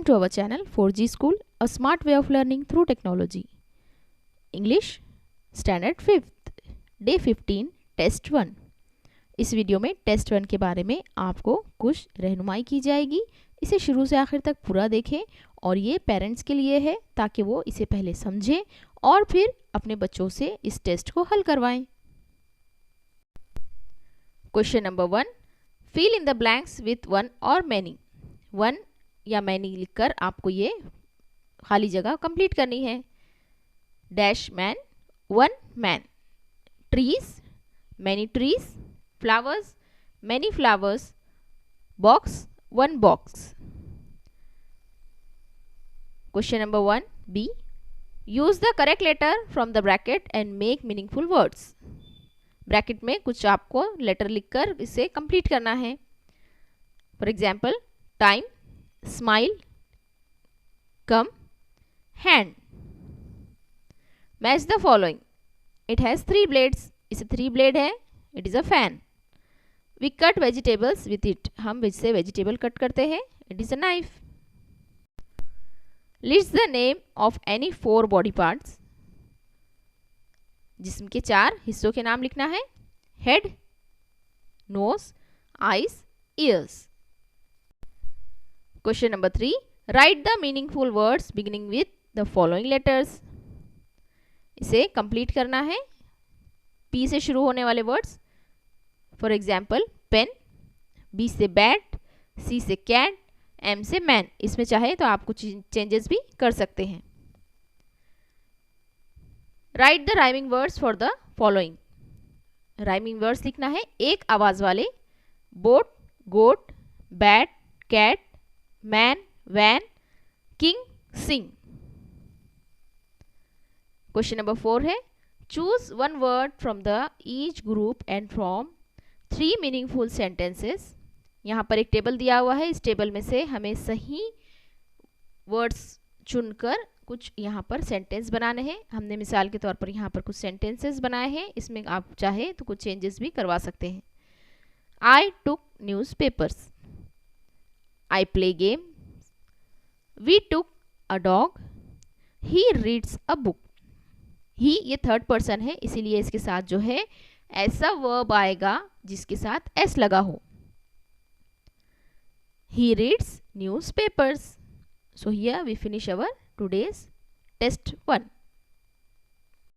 Welcome to our channel 4G School, a smart way of learning through technology. English Standard 5th, Day 15, Test 1. इस video में test 1 के बारे में आपको कुछ रहनुमाई की जाएगी. इसे शुरू से आखिर तक पूरा देखें और ये पेरेंट्स के लिए है ताकि वो इसे पहले समझें और फिर अपने बच्चों से इस टेस्ट को हल करवाएं. Question number 1. Fill in the blanks with one or many. One या मैनी लिखकर आपको ये खाली जगह कंप्लीट करनी है. Dash man, one man. Trees, many trees. Flowers, many flowers. Box, one box. Question number 1 B. Use the correct letter from the bracket and make meaningful words. Bracket में कुछ आपको लेटर लिखकर इसे कंप्लीट करना है. For example time, smile, come, hand. Match the following. It has 3 blades. इसे 3 blade है. It is a fan. We cut vegetables with it. हम इससे वेजिटेबल कट करते हैं. It is a knife. List the name of any 4 body parts. जिस्म के 4 हिस्सों के नाम लिखना है. Head, nose, eyes, ears. Question number 3. Write the meaningful words beginning with the following letters. इसे कंप्लीट करना है. पी से शुरू होने वाले words. For example pen. B से बैट. सी से कैट. एम से मैन. इसमें चाहे तो आप कुछ चेंजेस भी कर सकते हैं. Write the rhyming words for the following. Rhyming words लिखना है एक आवाज वाले. Boat, goat, bat, cat, man, van, king, sing. Question number 4 है. Choose one word from the each group and from 3 meaningful sentences. यहाँ पर एक टेबल दिया हुआ है. इस टेबल में से हमें सही वर्ड्स चुनकर कुछ यहाँ पर सेंटेंस बनाने हैं. हमने मिसाल के तौर पर यहाँ पर कुछ सेंटेंसेस बनाए हैं. इसमें आप चाहे तो कुछ चेंजेस भी करवा सकते हैं. I took newspapers. I play game. We took a dog. He reads a book. He ये थर्ड पर्सन है, इसीलिए इसके साथ जो है ऐसा वर्ब आएगा जिसके साथ एस लगा हो. He reads newspapers. So here we finish our today's test 1.